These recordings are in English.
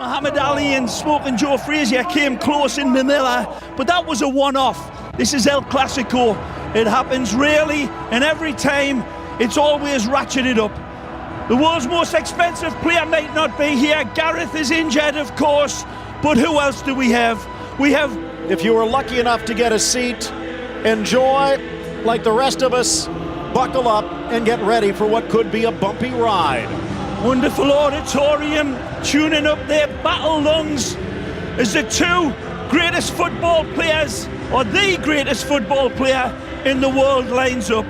Muhammad Ali and Smoking Joe Frazier came close in Manila, but that was a one-off. This is El Clasico. It happens rarely, and every time it's always ratcheted up. The world's most expensive player might not be here. Gareth is injured, of course, but who else do we have? We have... If you were lucky enough to get a seat, enjoy. Like the rest of us, buckle up and get ready for what could be a bumpy ride. Wonderful auditorium, tuning up their battle lungs as the two greatest football players, or the greatest football player in the world, lines up.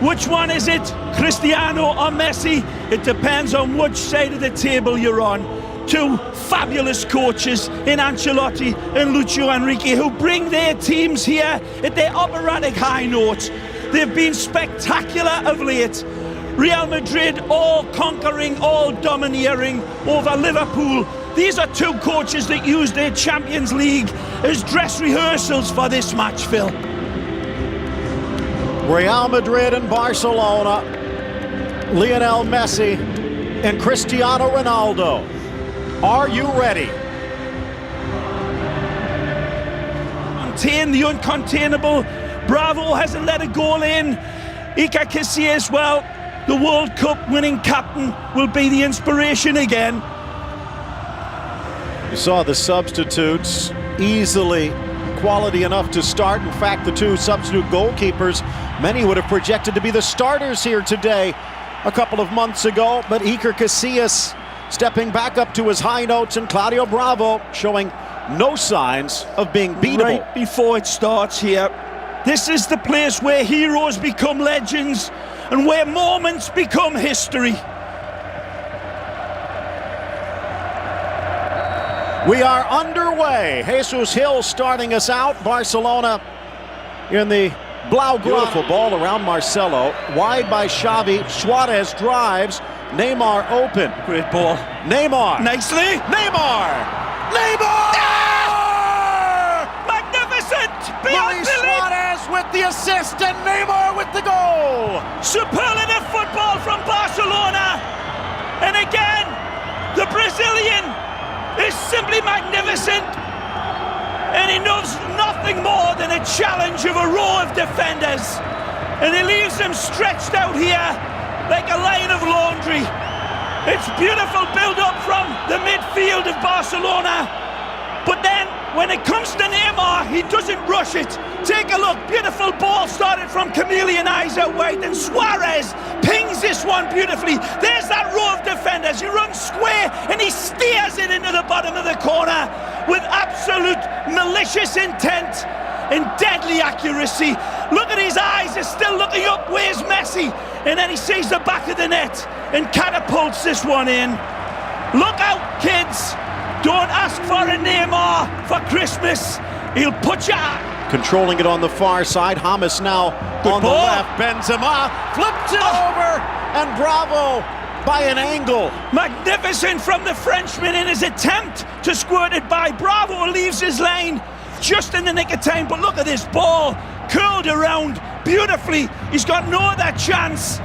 Which one is it? Cristiano or Messi? It depends on which side of the table you're on. Two fabulous coaches in Ancelotti and Lucio Enrique, who bring their teams here at their operatic high notes. They've been spectacular of late. Real Madrid all conquering, all domineering over Liverpool. These are two coaches that use their Champions League as dress rehearsals for this match, Phil. Real Madrid and Barcelona, Lionel Messi and Cristiano Ronaldo. Are you ready? Contain the uncontainable. Bravo hasn't let a goal in. Iker Casillas, well, the World Cup winning captain, will be the inspiration again. You saw the substitutes, easily quality enough to start. In fact, the two substitute goalkeepers, many would have projected to be the starters here today a couple of months ago, but Iker Casillas stepping back up to his high notes, and Claudio Bravo showing no signs of being beatable. Right before it starts here, this is the place where heroes become legends and where moments become history. We are underway. Jesus Hill starting us out. Barcelona in the Blaugrana. Beautiful ball around Marcelo. Wide by Xavi. Suarez drives. Neymar open. Great ball. Neymar. Nicely. Neymar. Neymar! Magnificent! Luis Suarez with the assist and Neymar with the goal. Superlative football from Barcelona. And again, the Brazilian is simply magnificent. And he knows nothing more than a challenge of a row of defenders. And he leaves them stretched out here like a line of laundry. It's beautiful build-up from the midfield of Barcelona. But then, when it comes to Neymar, he doesn't rush it. Take a look, beautiful ball started from Chameleon eyes out wide, and Suarez pings this one beautifully. There's that row of defenders. He runs square and he steers it into the bottom of the corner with absolute malicious intent and deadly accuracy. Look at his eyes, they're still looking up. Where's Messi? And then he sees the back of the net and catapults this one in. Look out, kids. Don't ask for a Neymar for Christmas. He'll put you out. Controlling it on the far side. Hamas now on the left. Benzema flips it over, and Bravo by an angle. Magnificent from the Frenchman in his attempt to squirt it by. Bravo leaves his lane just in the nick of time, but look at this ball curled around beautifully. He's got no other chance.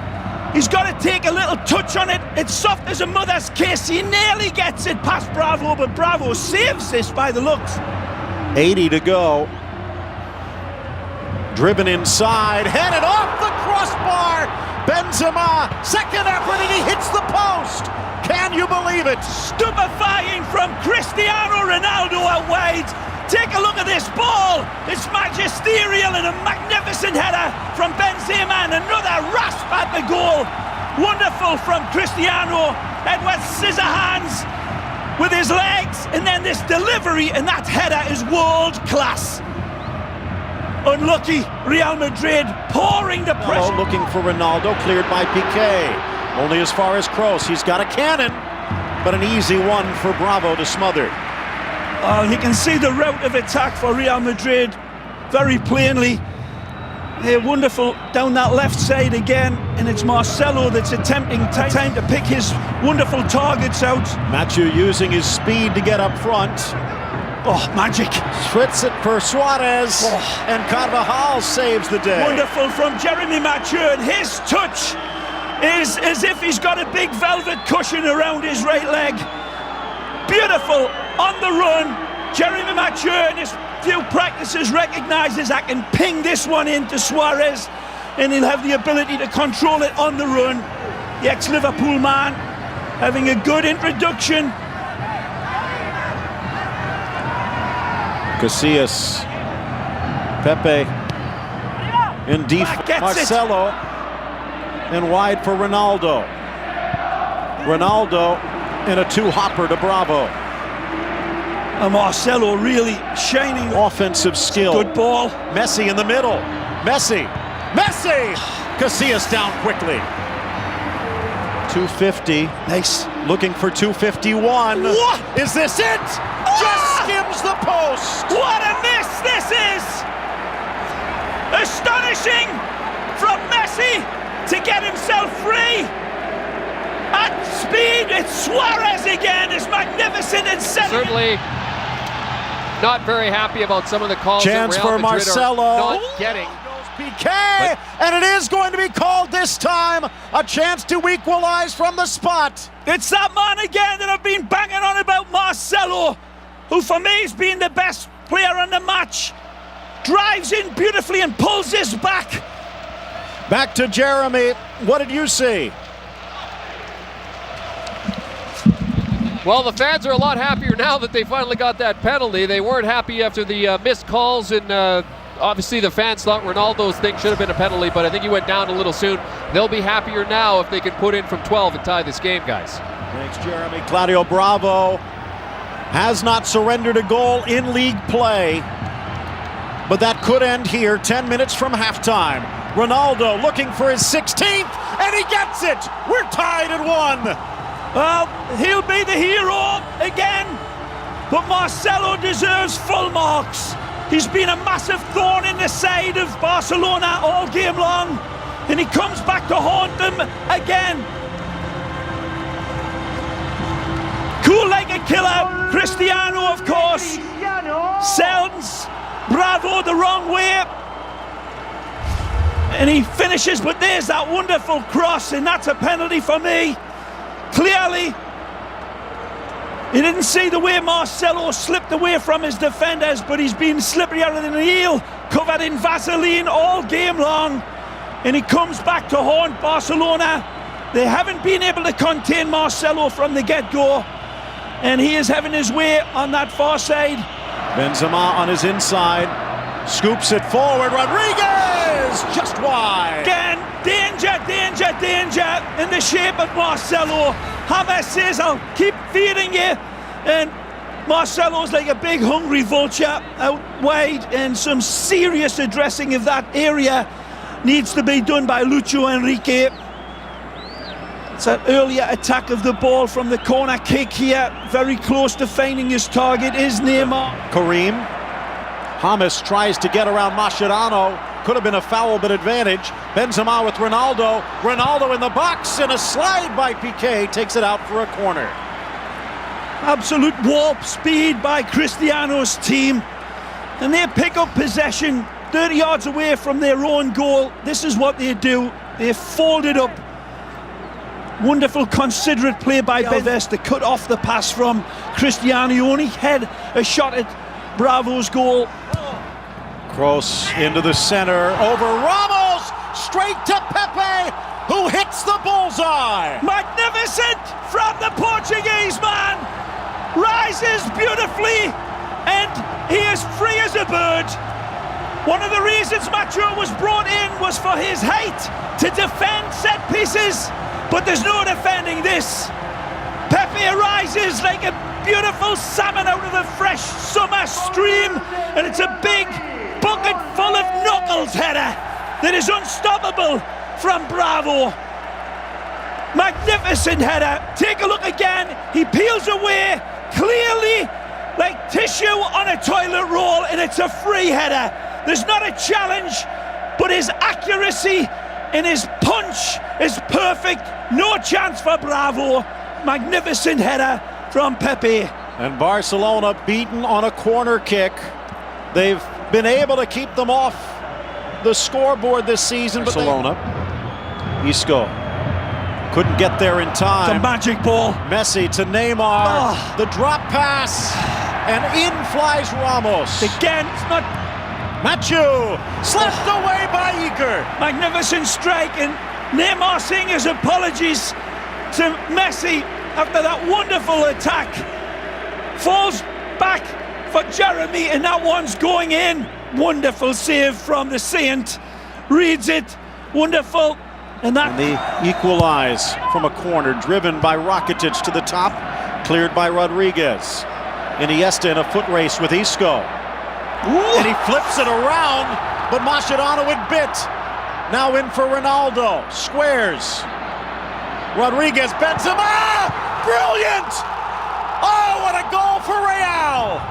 He's got to take a little touch on it. It's soft as a mother's kiss. He nearly gets it past Bravo, but Bravo saves this by the looks. 80 to go. Driven inside, headed off the crossbar. Benzema, second effort, and he hits the post. Can you believe it? Stupefying from Cristiano Ronaldo out wide. Take a look at this ball. It's magisterial and a magnificent header from Benzema, and another rasp at the goal. Wonderful from Cristiano. Edward Scissorhands with his legs, and then this delivery, and that header is world class. Unlucky Real Madrid pouring the pressure. Looking for Ronaldo, cleared by Piqué. Only as far as Kroos. He's got a cannon, but an easy one for Bravo to smother. You can see the route of attack for Real Madrid very plainly. They're wonderful down that left side again, and it's Marcelo that's attempting time to pick his wonderful targets out. Mathieu using his speed to get up front. Oh, magic. Swits it for Suarez, and Carvajal saves the day. Wonderful from Jeremy Mathieu, and his touch is as if he's got a big velvet cushion around his right leg. Beautiful on the run. Jeremy Mature in his few practices recognises I can ping this one into Suarez and he'll have the ability to control it on the run. The ex-Liverpool man having a good introduction. Casillas, Pepe in deep, Marcelo and wide for Ronaldo. Ronaldo in a two-hopper to Bravo. And Marcelo really shining. Offensive skill. Good ball. Messi in the middle. Messi! Casillas down quickly. 250. Nice. Looking for 251. What? Is this it? Just skims the post. What a miss this is! Astonishing from Messi to get himself free. At speed, it's Suarez again. It's magnificent and certainly not very happy about some of the calls. Chance that Real for Madrid Marcelo. are not getting. PK, and it is going to be called this time. A chance to equalize from the spot. It's that man again that I've been banging on about, Marcelo, who for me has been the best player in the match. Drives in beautifully and pulls this back. Back to Jeremy. What did you see? Well, the fans are a lot happier now that they finally got that penalty. They weren't happy after the missed calls, and obviously the fans thought Ronaldo's thing should have been a penalty, but I think he went down a little soon. They'll be happier now if they can put in from 12 and tie this game, guys. Thanks, Jeremy. Claudio Bravo has not surrendered a goal in league play, but that could end here 10 minutes from halftime. Ronaldo looking for his 16th, and he gets it! We're tied at 1. Well, he'll be the hero again, but Marcelo deserves full marks. He's been a massive thorn in the side of Barcelona all game long, and he comes back to haunt them again. Cool like a killer, Cristiano, of course, sends Bravo the wrong way, and he finishes, but there's that wonderful cross, and that's a penalty for me. Clearly, he didn't see the way Marcelo slipped away from his defenders, but he's been slipperier than an eel, covered in Vaseline all game long, and he comes back to haunt Barcelona. They haven't been able to contain Marcelo from the get-go, and he is having his way on that far side. Benzema on his inside, scoops it forward, Rodriguez just wide. Again, danger, danger, danger in the shape of Marcelo. James says, I'll keep feeding you, and Marcelo's like a big hungry vulture out wide, and some serious addressing of that area needs to be done by Lucho Enrique. It's an earlier attack of the ball from the corner kick here, very close to finding his target is Neymar. Karim, James tries to get around Mascherano. Could have been a foul, but advantage. Benzema with Ronaldo. Ronaldo in the box, and a slide by Piqué takes it out for a corner. Absolute warp speed by Cristiano's team. And they pick up possession 30 yards away from their own goal. This is what they do. They fold it up. Wonderful, considerate play by Alves to cut off the pass from Cristiano. He only had a shot at Bravo's goal. Kroos into the center, over Ramos, straight to Pepe, who hits the bullseye. Magnificent from the Portuguese man. Rises beautifully, and he is free as a bird. One of the reasons Macho was brought in was for his height to defend set pieces, but there's no defending this. Pepe rises like a beautiful salmon out of a fresh summer stream, and it's a big bucket full of knuckles header that is unstoppable from Bravo. Magnificent header. Take a look again. He peels away clearly like tissue on a toilet roll, and it's a free header. There's not a challenge, but his accuracy and his punch is perfect. No chance for Bravo. Magnificent header from Pepe. And Barcelona beaten on a corner kick. They've been able to keep them off the scoreboard this season. Barcelona. Isco Couldn't get there in It's a time. magic ball. Messi to Neymar. Oh. The drop pass. And in flies Ramos. Again, it's not Machu slapped away by Iker. magnificent strike, and Neymar saying his apologies to Messi after that wonderful attack. Falls back for Jeremy, and that one's going in. Wonderful save from the Saint. Reads it. Wonderful. And that They equalize from a corner, driven by Rakitic to the top, cleared by Rodriguez. Iniesta in a foot race with Isco. And he flips it around, but Mascherano it bit. Now in for Ronaldo. Squares. Rodriguez, Benzema! Brilliant! Oh, what a goal for Real!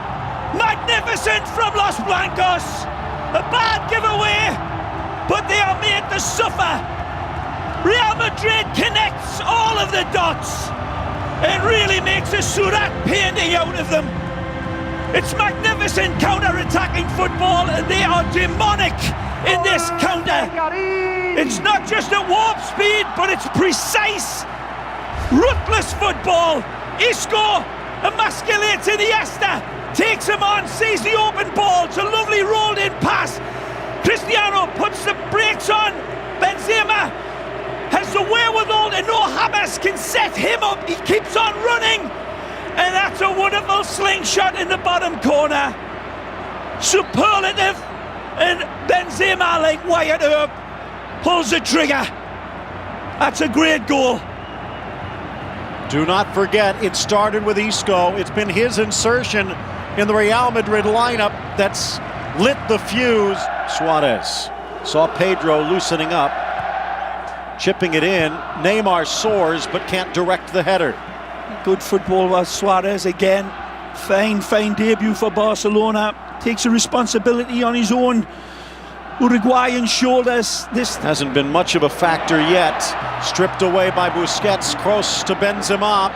magnificent from Los Blancos. A bad giveaway, but they are made to suffer. Real Madrid connects all of the dots and really makes a Surat painting out of them. It's magnificent counter-attacking football, and they are demonic in this counter. It's not just at warp speed, but it's precise, ruthless football. Isco emasculates Iniesta, takes him on, sees the open ball, it's a lovely rolled-in pass. Cristiano puts the brakes on. Benzema has the wherewithal to know James can set him up. He keeps on running, and that's a wonderful slingshot in the bottom corner. Superlative, and Benzema, like Wyatt Earp, pulls the trigger. That's a great goal. Do not forget, it started with Isco. It's been his insertion in the Real Madrid lineup that's lit the fuse. Suarez saw Pedro loosening up, chipping it in. Neymar soars but can't direct the header. Good football by Suarez again. Fine debut for Barcelona. Takes a responsibility on his own Uruguayan shoulders. This Hasn't been much of a factor yet. Stripped away by Busquets. Kroos to Benzema.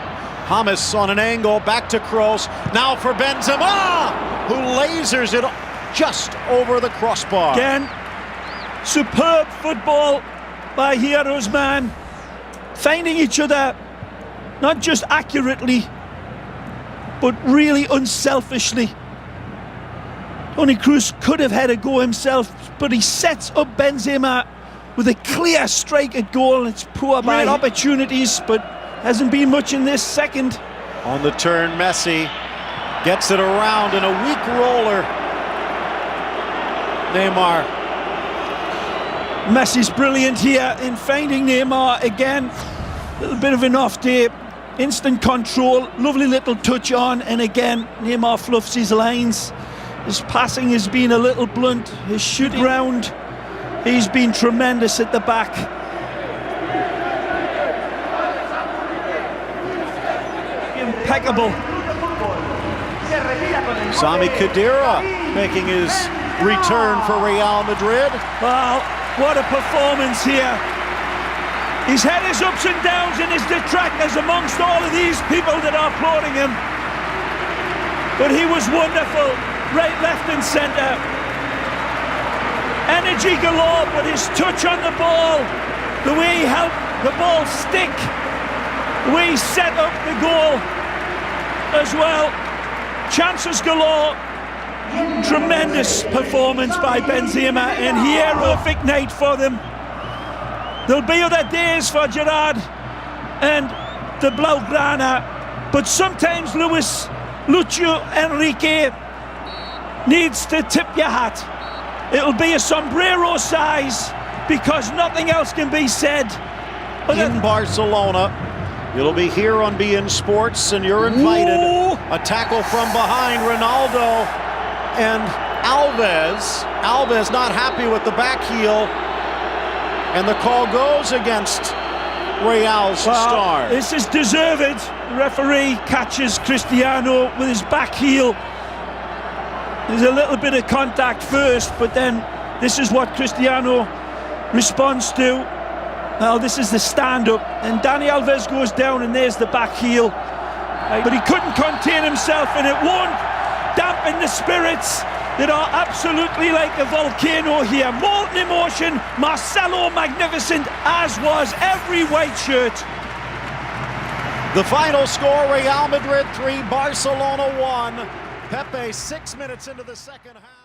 James on an angle, back to Kroos. Now for Benzema, who lasers it just over the crossbar. again, superb football by Heroes man. Finding each other, not just accurately, but really unselfishly. Toni Kroos could have had a go himself, but he sets up Benzema with a clear strike at goal. It's poor by opportunities, but hasn't been much in this second. On the turn, Messi gets it around in a weak roller. Neymar. Messi's brilliant here in finding Neymar again. A little bit of an off day. Instant control, lovely little touch on, and again, Neymar fluffs his lines. His passing has been a little blunt. His shooting round, he's been tremendous at the back. Impeccable. Sami Khedira making his return for Real Madrid. Wow, what a performance here. He's had his ups and downs and his detractors amongst all of these people that are applauding him. But he was wonderful, right, left and centre. Energy galore, but his touch on the ball, the way he helped the ball stick, the way he set up the goal as well. Chances galore. Tremendous performance by Benzema, and heroic night for them. There'll be other days for Gerard and the Blaugrana, but sometimes Lucio Enrique needs to tip your hat. It'll be a sombrero size, because nothing else can be said. In Barcelona, it'll be here on beIN Sports, and you're invited. Ooh. A tackle from behind Ronaldo and Alves. Alves not happy with the back heel, and the call goes against Real's star. This is deserved. The referee catches Cristiano with his back heel. There's a little bit of contact first, but then this is what Cristiano responds to. Now this is the stand-up, and Dani Alves goes down, and there's the back heel. But he couldn't contain himself, and it won't dampen the spirits that are absolutely like a volcano here. Molten emotion, Marcelo magnificent, as was every white shirt. The final score, Real Madrid 3, Barcelona 1. Pepe 6 minutes into the second half.